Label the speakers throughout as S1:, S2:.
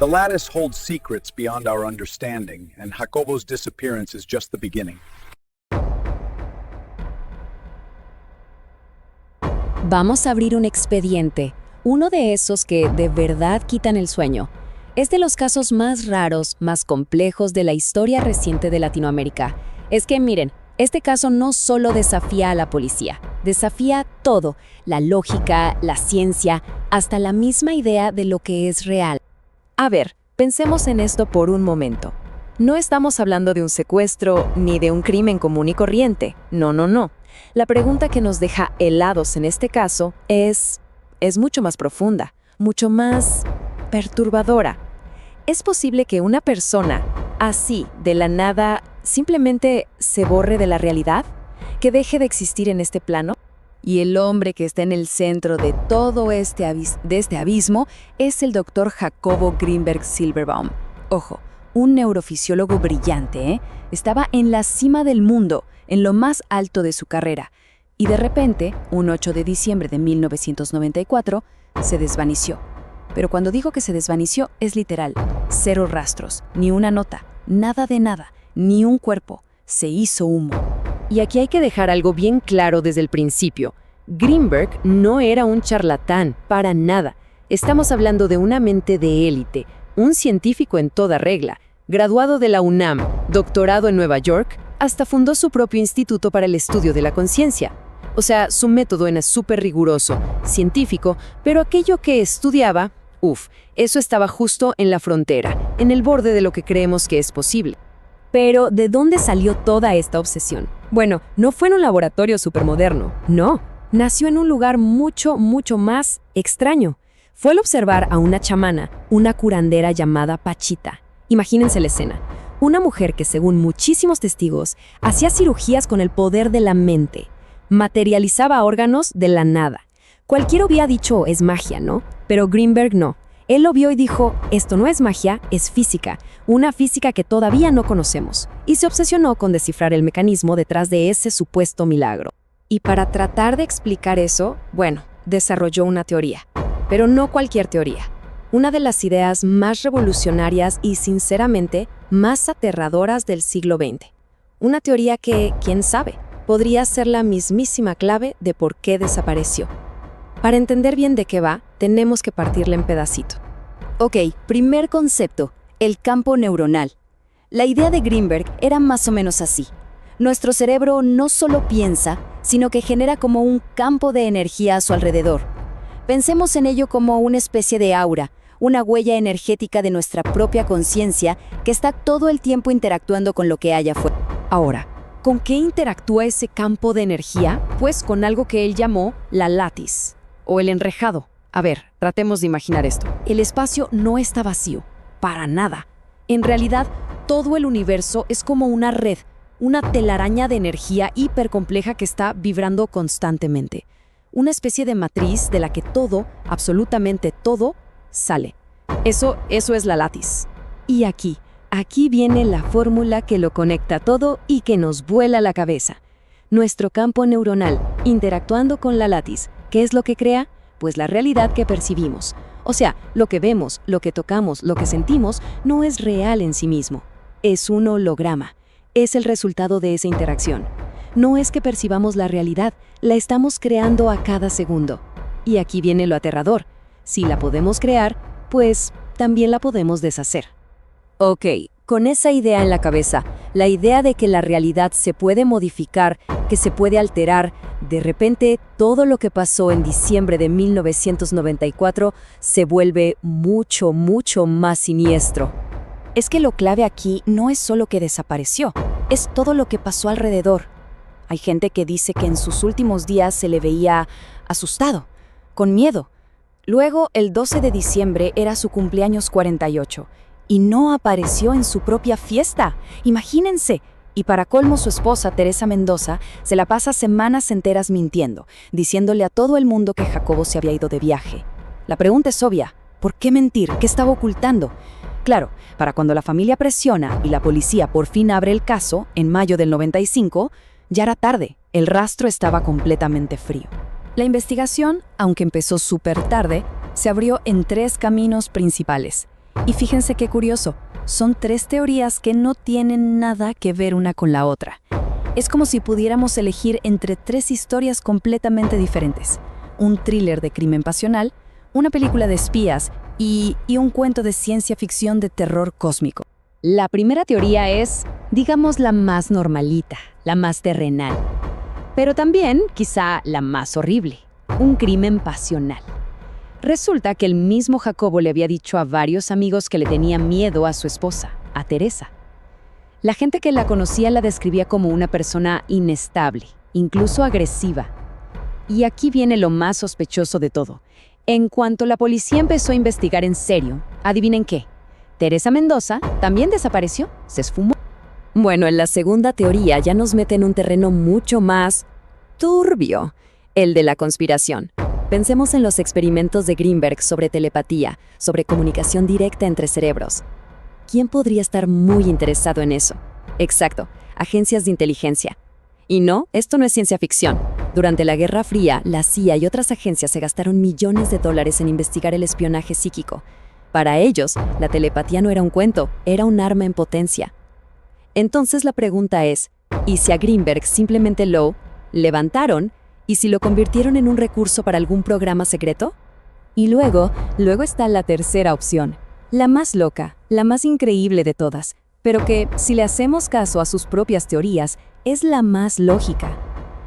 S1: lattice holds secrets beyond our understanding, and Jacobo's disappearance is just the beginning.
S2: Vamos a abrir un expediente, uno de esos que de verdad quitan el sueño. Es de los casos más raros, más complejos de la historia reciente de Latinoamérica. Es que miren, este caso no solo desafía a la policía, desafía todo, la lógica, la ciencia, hasta la misma idea de lo que es real.
S3: A ver, pensemos en esto por un momento. No estamos hablando de un secuestro ni de un crimen común y corriente. No, no, no. La pregunta que nos deja helados en este caso es mucho más profunda, mucho más perturbadora. ¿Es posible que una persona, así, de la nada, simplemente se borre de la realidad? ¿Que deje de existir en este plano? Y el hombre que está en el centro de todo este abismo es el Dr. Jacobo Grinberg Silverbaum. Ojo, un neurofisiólogo brillante, ¿eh? Estaba en la cima del mundo, en lo más alto de su carrera. Y de repente, un 8 de diciembre de 1994, se desvaneció. Pero cuando digo que se desvaneció, es literal. 0 rastros, ni una nota, nada de nada, ni un cuerpo. Se hizo humo.
S2: Y aquí hay que dejar algo bien claro desde el principio. Grinberg no era un charlatán, para nada. Estamos hablando de una mente de élite, un científico en toda regla, graduado de la UNAM, doctorado en Nueva York, hasta fundó su propio instituto para el estudio de la conciencia. O sea, su método era súper riguroso, científico, pero aquello que estudiaba, eso estaba justo en la frontera, en el borde de lo que creemos que es posible. Pero, ¿de dónde salió toda esta obsesión? Bueno, no fue en un laboratorio supermoderno, no. Nació en un lugar mucho, mucho más extraño. Fue al observar a una chamana, una curandera llamada Pachita. Imagínense la escena. Una mujer que, según muchísimos testigos, hacía cirugías con el poder de la mente. Materializaba órganos de la nada. Cualquiera hubiera dicho, es magia, ¿no? Pero Grinberg no. Él lo vio y dijo, esto no es magia, es física, una física que todavía no conocemos. Y se obsesionó con descifrar el mecanismo detrás de ese supuesto milagro. Y para tratar de explicar eso, bueno, desarrolló una teoría. Pero no cualquier teoría. Una de las ideas más revolucionarias y, sinceramente, más aterradoras del siglo XX. Una teoría que, quién sabe, podría ser la mismísima clave de por qué desapareció. Para entender bien de qué va, tenemos que partirla en pedacito.
S4: Ok, primer concepto, el campo neuronal. La idea de Grinberg era más o menos así. Nuestro cerebro no solo piensa, sino que genera como un campo de energía a su alrededor. Pensemos en ello como una especie de aura, una huella energética de nuestra propia conciencia que está todo el tiempo interactuando con lo que hay afuera.
S2: Ahora, ¿con qué interactúa ese campo de energía? Pues con algo que él llamó la lattice, o el enrejado. A ver, tratemos de imaginar esto. El espacio no está vacío, para nada. En realidad, todo el universo es como una red, una telaraña de energía hipercompleja que está vibrando constantemente. Una especie de matriz de la que todo, absolutamente todo, sale. Eso es la lattice. Y aquí viene la fórmula que lo conecta todo y que nos vuela la cabeza. Nuestro campo neuronal, interactuando con la lattice, ¿qué es lo que crea? Pues la realidad que percibimos. O sea, lo que vemos, lo que tocamos, lo que sentimos, no es real en sí mismo. Es un holograma. Es el resultado de esa interacción. No es que percibamos la realidad, la estamos creando a cada segundo. Y aquí viene lo aterrador. Si la podemos crear, pues también la podemos deshacer. Ok, con esa idea en la cabeza, la idea de que la realidad se puede modificar, que se puede alterar, de repente todo lo que pasó en diciembre de 1994 se vuelve mucho, mucho más siniestro.
S4: Es que lo clave aquí no es solo que desapareció, es todo lo que pasó alrededor. Hay gente que dice que en sus últimos días se le veía asustado, con miedo. Luego, el 12 de diciembre era su cumpleaños 48 y no apareció en su propia fiesta. Imagínense. Y para colmo, su esposa, Teresa Mendoza, se la pasa semanas enteras mintiendo, diciéndole a todo el mundo que Jacobo se había ido de viaje. La pregunta es obvia. ¿Por qué mentir? ¿Qué estaba ocultando? Claro, para cuando la familia presiona y la policía por fin abre el caso, en mayo del 95, ya era tarde. El rastro estaba completamente frío. La investigación, aunque empezó súper tarde, se abrió en 3 caminos principales. Y fíjense qué curioso, son 3 teorías que no tienen nada que ver una con la otra. Es como si pudiéramos elegir entre 3 historias completamente diferentes. Un thriller de crimen pasional, una película de espías y un cuento de ciencia ficción de terror cósmico.
S2: La primera teoría es, digamos, la más normalita, la más terrenal. Pero también, quizá, la más horrible, un crimen pasional. Resulta que el mismo Jacobo le había dicho a varios amigos que le tenía miedo a su esposa, a Teresa. La gente que la conocía la describía como una persona inestable, incluso agresiva. Y aquí viene lo más sospechoso de todo. En cuanto la policía empezó a investigar en serio, ¿adivinen qué? Teresa Mendoza también desapareció, se esfumó.
S3: Bueno, en la segunda teoría ya nos mete en un terreno mucho más turbio, el de la conspiración. Pensemos en los experimentos de Greenberg sobre telepatía, sobre comunicación directa entre cerebros. ¿Quién podría estar muy interesado en eso? Exacto, agencias de inteligencia. Y no, esto no es ciencia ficción. Durante la Guerra Fría, la CIA y otras agencias se gastaron millones de dólares en investigar el espionaje psíquico. Para ellos, la telepatía no era un cuento, era un arma en potencia. Entonces la pregunta es, ¿y si a Greenberg simplemente lo levantaron y si lo convirtieron en un recurso para algún programa secreto?
S4: Y luego está la tercera opción, la más loca, la más increíble de todas, pero que, si le hacemos caso a sus propias teorías, es la más lógica.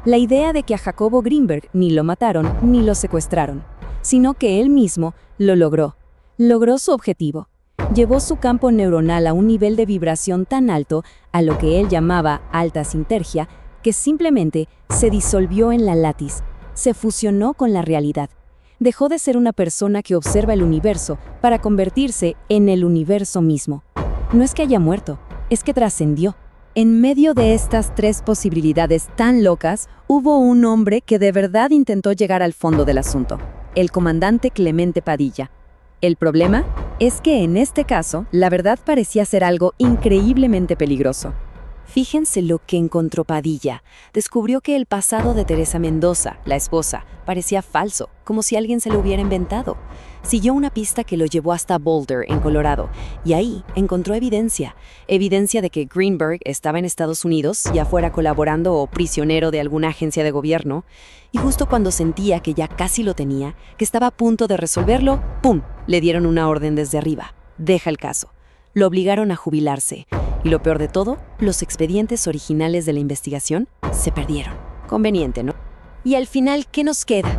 S4: La idea de que a Jacobo Greenberg ni lo mataron ni lo secuestraron, sino que él mismo lo logró. Logró su objetivo. Llevó su campo neuronal a un nivel de vibración tan alto, a lo que él llamaba alta sintergia, que simplemente se disolvió en la látiz, se fusionó con la realidad. Dejó de ser una persona que observa el universo para convertirse en el universo mismo. No es que haya muerto, es que trascendió. En medio de estas 3 posibilidades tan locas, hubo un hombre que de verdad intentó llegar al fondo del asunto, el comandante Clemente Padilla. El problema es que en este caso, la verdad parecía ser algo increíblemente peligroso. Fíjense lo que encontró Padilla. Descubrió que el pasado de Teresa Mendoza, la esposa, parecía falso, como si alguien se lo hubiera inventado. Siguió una pista que lo llevó hasta Boulder, en Colorado, y ahí encontró evidencia de que Greenberg estaba en Estados Unidos, ya fuera colaborando o prisionero de alguna agencia de gobierno, y justo cuando sentía que ya casi lo tenía, que estaba a punto de resolverlo, ¡pum!, le dieron una orden desde arriba. Deja el caso. Lo obligaron a jubilarse. Y lo peor de todo, los expedientes originales de la investigación se perdieron. Conveniente, ¿no?
S2: Y al final, ¿qué nos queda?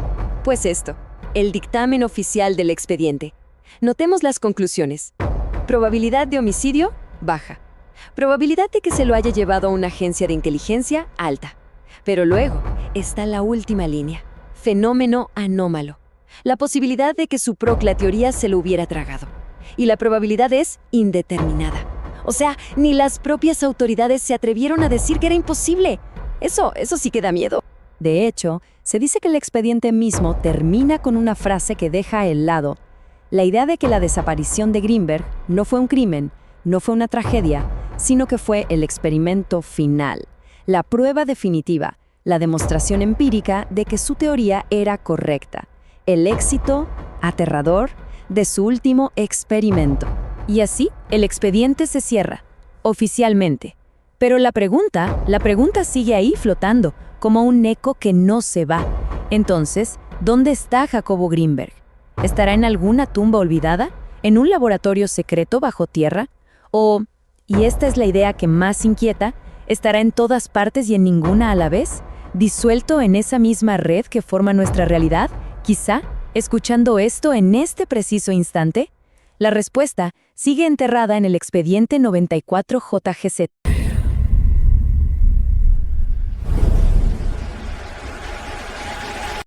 S2: Pues esto, el dictamen oficial del expediente. Notemos las conclusiones. Probabilidad de homicidio, baja. Probabilidad de que se lo haya llevado a una agencia de inteligencia, alta. Pero luego está la última línea. Fenómeno anómalo. La posibilidad de que su teoría se lo hubiera tragado. Y la probabilidad es indeterminada. O sea, ni las propias autoridades se atrevieron a decir que era imposible. Eso sí que da miedo.
S4: De hecho, se dice que el expediente mismo termina con una frase que deja helado. La idea de que la desaparición de Greenberg no fue un crimen, no fue una tragedia, sino que fue el experimento final, la prueba definitiva, la demostración empírica de que su teoría era correcta, el éxito aterrador de su último experimento. Y así, el expediente se cierra, oficialmente. Pero la pregunta sigue ahí flotando, como un eco que no se va. Entonces, ¿dónde está Jacobo Greenberg? ¿Estará en alguna tumba olvidada? ¿En un laboratorio secreto bajo tierra? ¿O, y esta es la idea que más inquieta, estará en todas partes y en ninguna a la vez? ¿Disuelto en esa misma red que forma nuestra realidad? Quizá, escuchando esto en este preciso instante. La respuesta sigue enterrada en el expediente 94 JGC.